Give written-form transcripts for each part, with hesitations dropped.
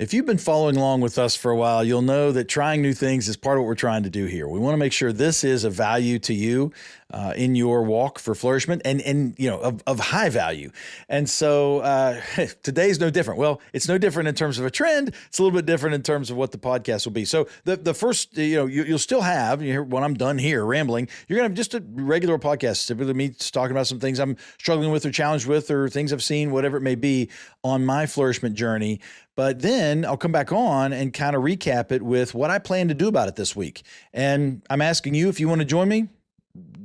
If you've been following along with us for a while, you'll know that trying new things is part of what we're trying to do here. We want to make sure this is a value to you in your walk for flourishment and of high value. And so today's no different. Well, it's no different in terms of a trend. It's a little bit different in terms of what the podcast will be. So the first, you'll still have, when I'm done here rambling, you're going to have just a regular podcast, typically me just talking about some things I'm struggling with or challenged with or things I've seen, whatever it may be on my flourishment journey. But then I'll come back on and kind of recap it with what I plan to do about it this week. And I'm asking you if you want to join me,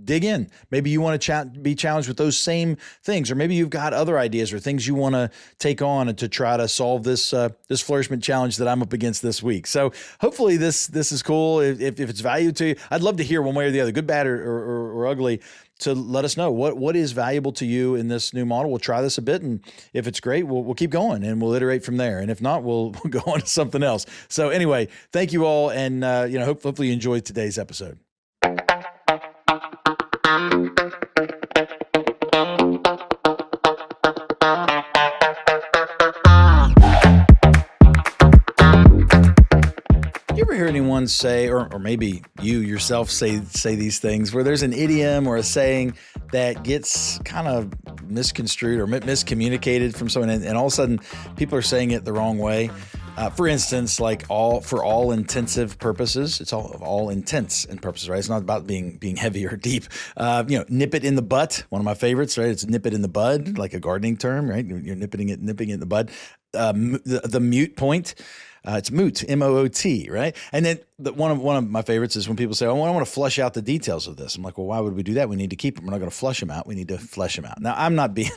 dig in. Maybe you want to be challenged with those same things, or maybe you've got other ideas or things you want to take on and to try to solve this this flourishment challenge that I'm up against this week. So hopefully this is cool. If it's value to you, I'd love to hear one way or the other, good, bad, or ugly, to let us know what is valuable to you in this new model. We'll try this a bit, and if it's great, we'll keep going and we'll iterate from there. And if not, we'll go on to something else. So anyway, thank you all, and hopefully you enjoyed today's episode. You ever hear anyone say, or maybe you yourself say these things, where there's an idiom or a saying that gets kind of misconstrued or miscommunicated from someone, and all of a sudden people are saying it the wrong way? For instance, like for all intensive purposes, it's all intents and purposes, right? It's not about being heavy or deep. Nip it in the butt, one of my favorites, right? It's nip it in the bud, like a gardening term, right? You're nipping it in the bud. The mute point. It's moot, M-O-O-T, right? And then one of my favorites is when people say, I want to flush out the details of this. I'm like, well, why would we do that? We need to keep them. We're not going to flush them out. We need to flesh them out. Now, I'm not being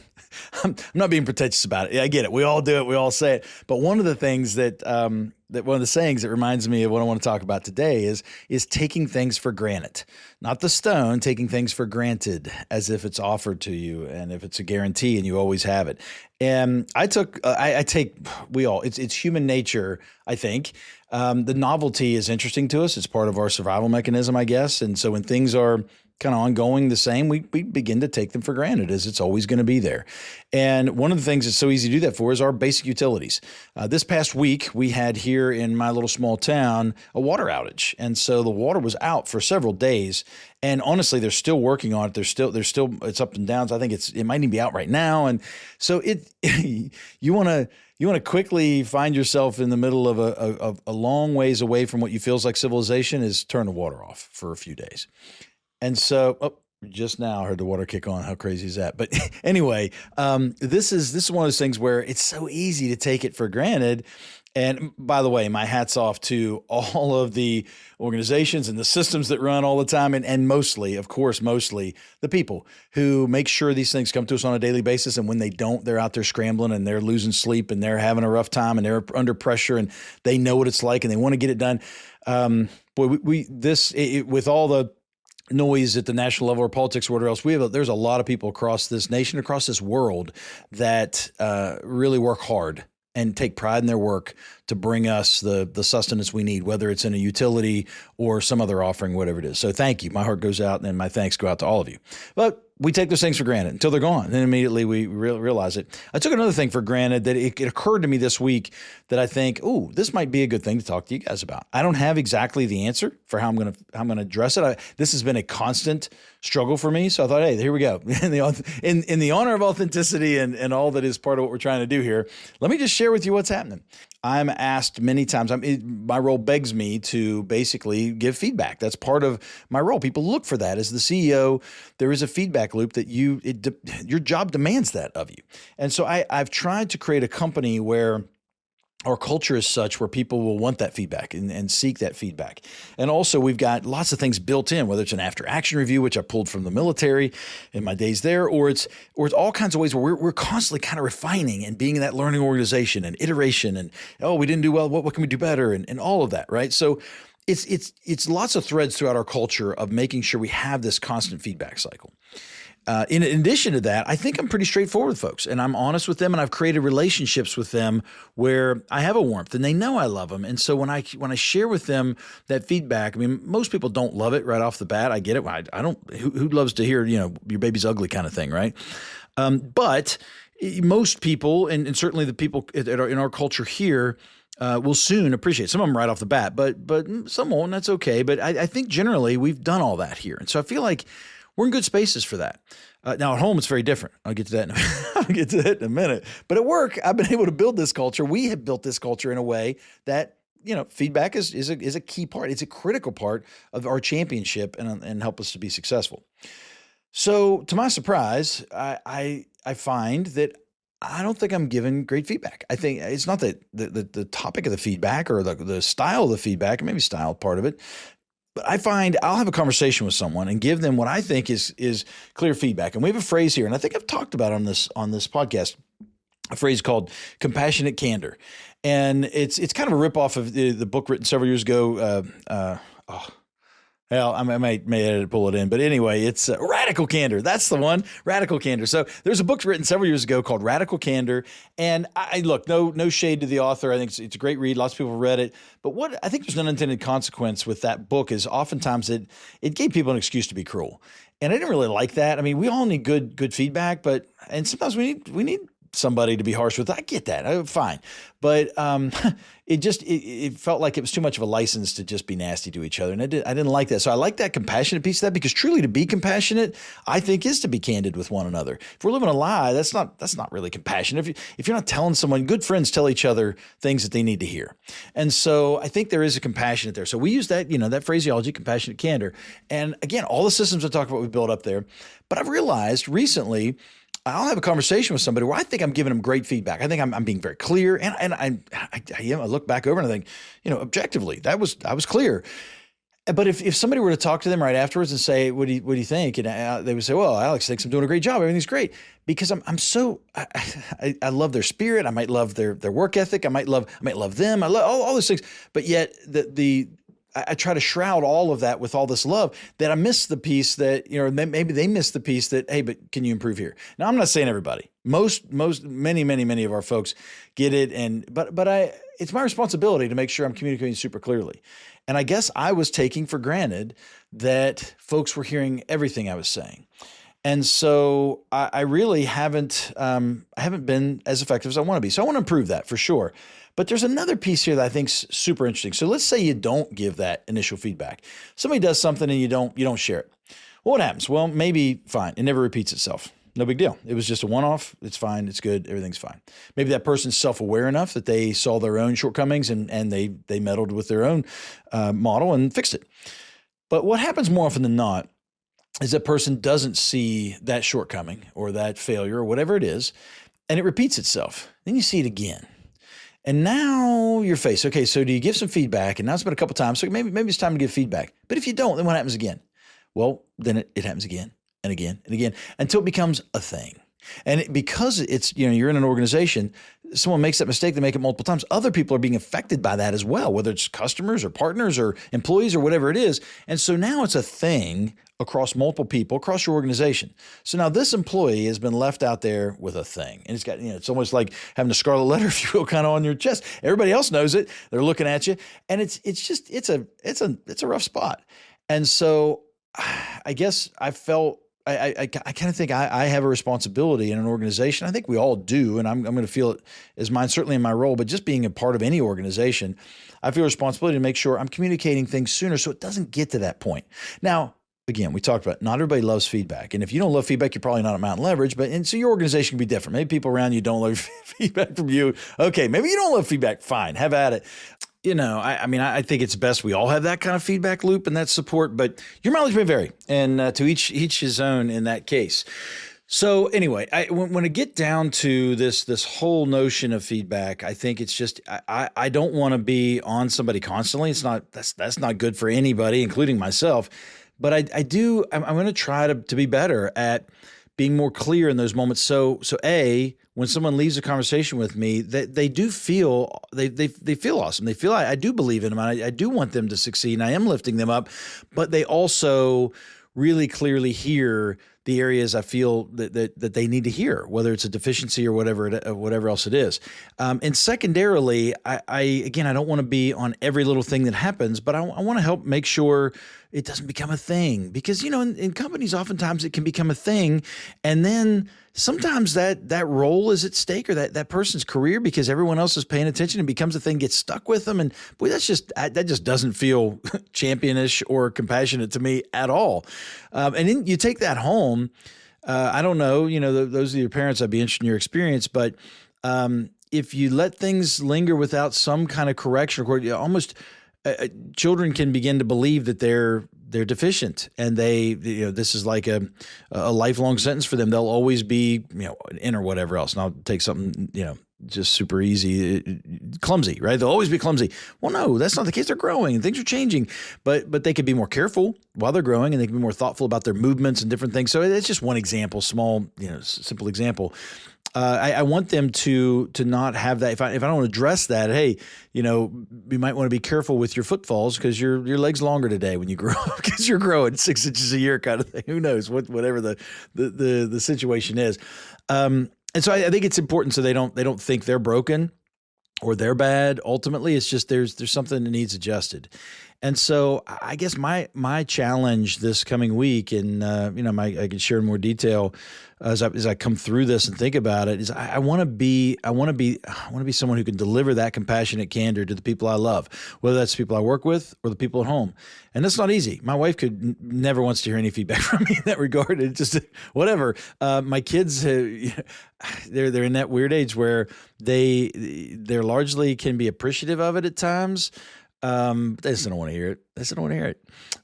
pretentious about it. I get it. We all do it. We all say it. But one of the things that one of the sayings that reminds me of what I want to talk about today is taking things for granted. Not the stone, taking things for granted as if it's offered to you and if it's a guarantee and you always have it. And it's human nature, I think. The novelty is interesting to us. It's part of our survival mechanism, I guess. And so when things are kind of ongoing the same, we begin to take them for granted as it's always going to be there. And one of the things that's so easy to do that for is our basic utilities. This past week, we had here in my little small town a water outage. And so the water was out for several days. And honestly, they're still working on it. There's still it's up and downs. I think it might even be out right now. And so you want to quickly find yourself in the middle of a long ways away from what you feels like civilization is turn the water off for a few days. And so, just now I heard the water kick on. How crazy is that? But anyway, this is one of those things where it's so easy to take it for granted. And by the way, my hat's off to all of the organizations and the systems that run all the time. And mostly the people who make sure these things come to us on a daily basis. And when they don't, they're out there scrambling and they're losing sleep and they're having a rough time and they're under pressure and they know what it's like and they want to get it done. With all the noise at the national level or politics or whatever else, there's a lot of people across this nation, across this world that really work hard and take pride in their work to bring us the sustenance we need, whether it's in a utility or some other offering, whatever it is. So thank you. My heart goes out and my thanks go out to all of you. But we take those things for granted until they're gone. Then immediately we realize it. I took another thing for granted that it occurred to me this week that I think, this might be a good thing to talk to you guys about. I don't have exactly the answer for how I'm going to address it. This has been a constant struggle for me. So I thought, hey, here we go. In the honor of authenticity and all that is part of what we're trying to do here, let me just share with you what's happening. I'm asked many times, my role begs me to basically give feedback. That's part of my role. People look for that. As the CEO, there is a feedback loop that your job demands that of you. And so I've tried to create a company where our culture is such where people will want that feedback and seek that feedback. And also we've got lots of things built in, whether it's an after action review, which I pulled from the military in my days there, or it's all kinds of ways where we're constantly kind of refining and being in that learning organization and iteration and, we didn't do well. What can we do better? And all of that, right? So it's lots of threads throughout our culture of making sure we have this constant feedback cycle. In addition to that, I think I'm pretty straightforward with folks and I'm honest with them and I've created relationships with them where I have a warmth and they know I love them. And so when I share with them that feedback, most people don't love it right off the bat. I get it. I don't, who loves to hear, your baby's ugly kind of thing, right? But most people, and certainly the people that are in our culture here, will soon appreciate. Some of them right off the bat, but some won't. And that's okay. But I think generally we've done all that here, and so I feel like we're in good spaces for that. Now at home, it's very different. I'll get to that. I'll get to that in a minute. But at work, I've been able to build this culture. We have built this culture in a way that feedback is a key part. It's a critical part of our championship and help us to be successful. So to my surprise, I find that I don't think I'm giving great feedback. I think it's not that the topic of the feedback or the style of the feedback, maybe style part of it, but I find I'll have a conversation with someone and give them what I think is clear feedback. And we have a phrase here, and I think I've talked about on this podcast, a phrase called compassionate candor. And it's kind of a ripoff of the book written several years ago. Well, I may edit it, pull it in, but anyway, it's Radical Candor. That's the one, Radical Candor. So there's a book written several years ago called Radical Candor, and I look, no shade to the author. I think it's a great read. Lots of people read it, but what I think there's an unintended consequence with that book is oftentimes it gave people an excuse to be cruel, and I didn't really like that. I mean, we all need good feedback, and sometimes we need somebody to be harsh with. I get that. Fine. But it felt like it was too much of a license to just be nasty to each other. And I didn't like that. So I like that compassionate piece of that, because truly to be compassionate, I think, is to be candid with one another. If we're living a lie, that's not really compassion. If you're not telling someone, good friends tell each other things that they need to hear. And so I think there is a compassionate there. So we use that, that phraseology, compassionate candor. And again, all the systems I talk about, we built up there. But I've realized recently, I'll have a conversation with somebody where I think I'm giving them great feedback. I think I'm being very clear, and I look back over and I think, objectively, I was clear. But if somebody were to talk to them right afterwards and say, what do you think? And they would say, well, Alex thinks I'm doing a great job. Everything's great, because I love their spirit. I might love their work ethic. I might love them. I love all those things. But yet I try to shroud all of that with all this love that I miss the piece that, maybe they miss the piece that, hey, but can you improve here? Now, I'm not saying everybody. Many of our folks get it. But it's my responsibility to make sure I'm communicating super clearly. And I guess I was taking for granted that folks were hearing everything I was saying. And so I really haven't been as effective as I want to be. So I want to improve that for sure. But there's another piece here that I think's super interesting. So let's say you don't give that initial feedback. Somebody does something and you don't share it. Well, what happens? Well, maybe fine. It never repeats itself. No big deal. It was just a one-off. It's fine. It's good. Everything's fine. Maybe that person's self-aware enough that they saw their own shortcomings and they meddled with their own model and fixed it. But what happens more often than not is that person doesn't see that shortcoming or that failure or whatever it is, and it repeats itself. Then you see it again. And now you're faced. Okay, so do you give some feedback? And now it's been a couple times, so maybe it's time to give feedback. But if you don't, then what happens again? Well, then it happens again and again and again until it becomes a thing. And because it's, you're in an organization, someone makes that mistake, they make it multiple times. Other people are being affected by that as well, whether it's customers or partners or employees or whatever it is. And so now it's a thing across multiple people, across your organization. So now this employee has been left out there with a thing. And it's got, it's almost like having a scarlet letter, if you will, kind of on your chest. Everybody else knows it. They're looking at you. And it's a rough spot. And so I guess I felt, I kind of think I have a responsibility in an organization. I think we all do, and I'm going to feel it as mine, certainly in my role, but just being a part of any organization, I feel a responsibility to make sure I'm communicating things sooner so it doesn't get to that point. Now, again, we talked about not everybody loves feedback. And if you don't love feedback, you're probably not at Mountain Leverage, and so your organization can be different. Maybe people around you don't love feedback from you. Okay, maybe you don't love feedback. Fine, have at it. I think it's best we all have that kind of feedback loop and that support, but your mileage may vary, and to each his own in that case. So anyway, when I get down to this whole notion of feedback, I think it's just I don't want to be on somebody constantly. That's not good for anybody, including myself. But I'm going to try to be better at being more clear in those moments. So when someone leaves a conversation with me, they do feel they feel awesome. They feel I do believe in them. I do want them to succeed, and I am lifting them up. But they also really clearly hear the areas I feel that they need to hear, whether it's a deficiency or whatever else it is. And secondarily, I don't want to be on every little thing that happens, but I want to help make sure it doesn't become a thing, because in companies oftentimes it can become a thing, and then sometimes that role is at stake, or that person's career, because everyone else is paying attention and becomes a thing, gets stuck with them. And boy, that just doesn't feel championish or compassionate to me at all. And then you take that home. I don't know, those are your parents. I'd be interested in your experience, but if you let things linger without some kind of correction, almost children can begin to believe that they're deficient, and this is like a lifelong sentence for them. They'll always be, in or whatever else. And I'll take something, just super easy, clumsy, right? They'll always be clumsy. Well, no, that's not the case. They're growing and things are changing, but they could be more careful while they're growing, and they can be more thoughtful about their movements and different things. So it's just one example, small, simple example. I want them to not have that. If I don't address that, hey, you might want to be careful with your footfalls because your leg's longer today when you grow up because you're growing 6 inches a year, kind of thing. Who knows whatever the situation is. And so I think it's important so they don't think they're broken or they're bad. Ultimately, it's just there's something that needs adjusted. And so I guess my challenge this coming week, and I can share in more detail as I come through this and think about it, is I want to be someone who can deliver that compassionate candor to the people I love, whether that's the people I work with or the people at home. And that's not easy. My wife never wants to hear any feedback from me in that regard. It's just whatever. My kids, they're in that weird age where they're largely can be appreciative of it at times. But they just don't want to hear it.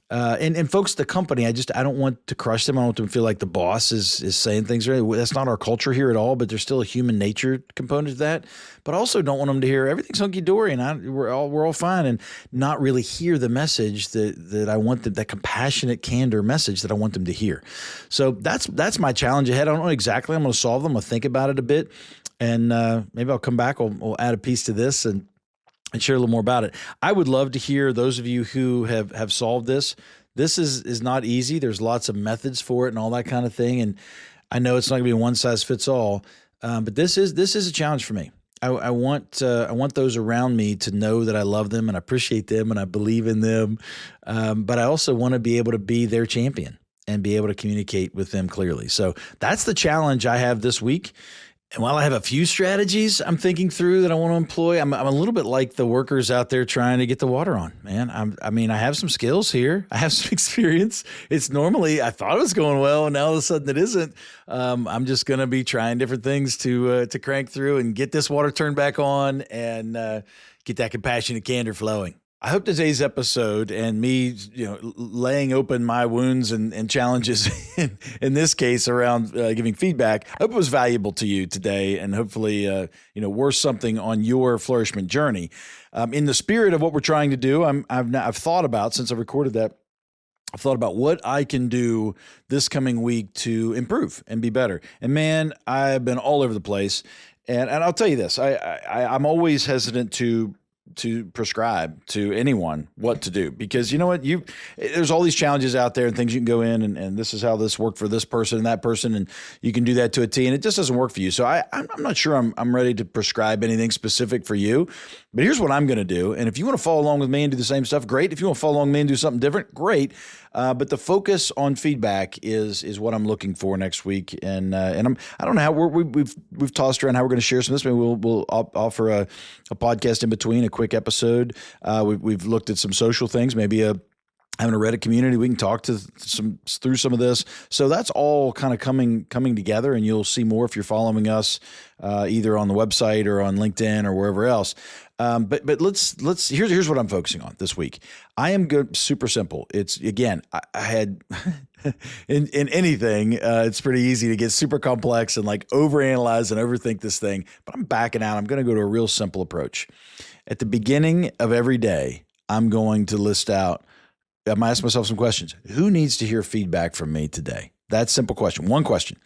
And folks at the company, I don't want to crush them. I don't want them to feel like the boss is saying things. That's not our culture here at all, but there's still a human nature component to that. But I also don't want them to hear everything's hunky-dory and we're all fine, and not really hear the message that I want them, that compassionate candor message that I want them to hear. So that's my challenge ahead. I don't know exactly. I'm going to solve them. I'll think about it a bit, and maybe I'll come back. We'll add a piece to this and share a little more about it. I would love to hear those of you who have solved this. This is not easy. There's lots of methods for it and all that kind of thing. And I know it's not going to be one size fits all. But this is a challenge for me. I want those around me to know that I love them and I appreciate them and I believe in them. But I also want to be able to be their champion and be able to communicate with them clearly. So that's the challenge I have this week. And while I have a few strategies I'm thinking through that I want to employ, I'm a little bit like the workers out there trying to get the water on, man. I have some skills here. I have some experience. It's normally, I thought it was going well, and now all of a sudden it isn't. I'm just going to be trying different things to crank through and get this water turned back on and get that compassionate candor flowing. I hope today's episode and me, laying open my wounds and challenges in this case around giving feedback, I hope it was valuable to you today, and hopefully, worth something on your flourishment journey. In the spirit of what we're trying to do, I've thought about, since I recorded that, I've thought about what I can do this coming week to improve and be better. And man, I've been all over the place, and I'll tell you this, I'm always hesitant to prescribe to anyone what to do, because you know what, there's all these challenges out there and things you can go in and this is how this worked for this person and that person, and you can do that to a T, and it just doesn't work for you. So I'm not sure I'm ready to prescribe anything specific for you, but here's what I'm going to do. And if you want to follow along with me and do the same stuff, great. If you want to follow along with me and do something different, great. But the focus on feedback is what I'm looking for next week. And I don't know how we've tossed around how we're going to share some of this. Maybe we'll offer a podcast in between, a quick episode. We've looked at some social things, maybe having a Reddit community. We can talk through some of this. So that's all kind of coming together, and you'll see more if you're following us either on the website or on LinkedIn or wherever else. But here's what I'm focusing on this week. I am good. Super simple. It's, again, I had in anything, it's pretty easy to get super complex and like overanalyze and overthink this thing, but I'm backing out. I'm going to go to a real simple approach. At the beginning of every day, I'm going to list out, I'm going to ask myself some questions. Who needs to hear feedback from me today? That simple question. One question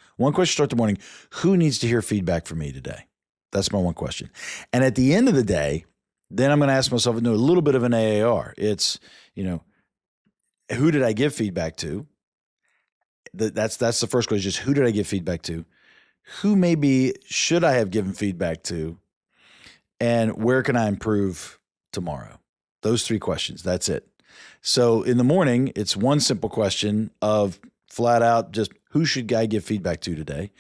start the morning. Who needs to hear feedback from me today? That's my one question. And at the end of the day, then I'm going to ask myself, a little bit of an AAR. It's, who did I give feedback to? That's the first question, just who did I give feedback to? Who maybe should I have given feedback to? And where can I improve tomorrow? Those 3 questions. That's it. So in the morning, it's one simple question of flat out just who should I give feedback to today?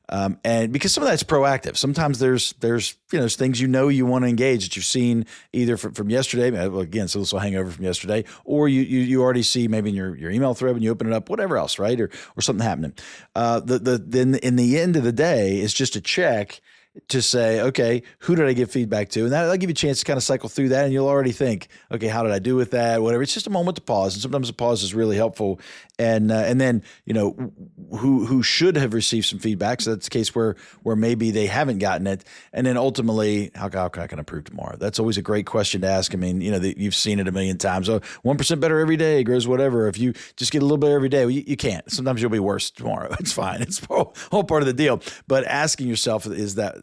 And because some of that's proactive, sometimes there's things you want to engage that you've seen either from yesterday. Well, again, so this will hang over from yesterday, or you already see maybe in your email thread when you open it up, whatever else, right, or something happening. Then in the end of the day, it's just a check to say, okay, who did I give feedback to? And that'll give you a chance to kind of cycle through that, and you'll already think, okay, how did I do with that? Whatever. It's just a moment to pause, and sometimes a pause is really helpful. And then who should have received some feedback. So that's the case where maybe they haven't gotten it. And then ultimately, how can I improve tomorrow? That's always a great question to ask. I mean, you've seen it a million times. 1% better every day grows whatever. If you just get a little bit every day, well, you can't. Sometimes you'll be worse tomorrow. It's fine. It's the whole part of the deal. But asking yourself is that,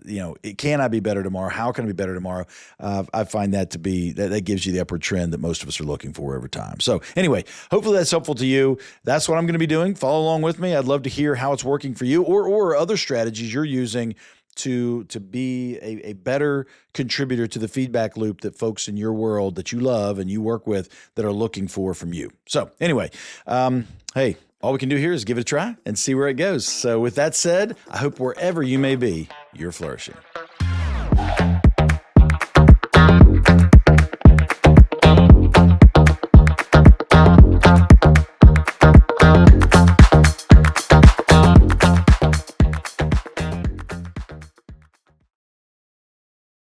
can I be better tomorrow? How can I be better tomorrow? I find that to be, that gives you the upward trend that most of us are looking for over time. So anyway, hopefully that's helpful to you. That's what I'm going to be doing. Follow along with me. I'd love to hear how it's working for you or other strategies you're using to be a better contributor to the feedback loop that folks in your world that you love and you work with that are looking for from you. So anyway, hey, all we can do here is give it a try and see where it goes. So with that said, I hope wherever you may be, you're flourishing.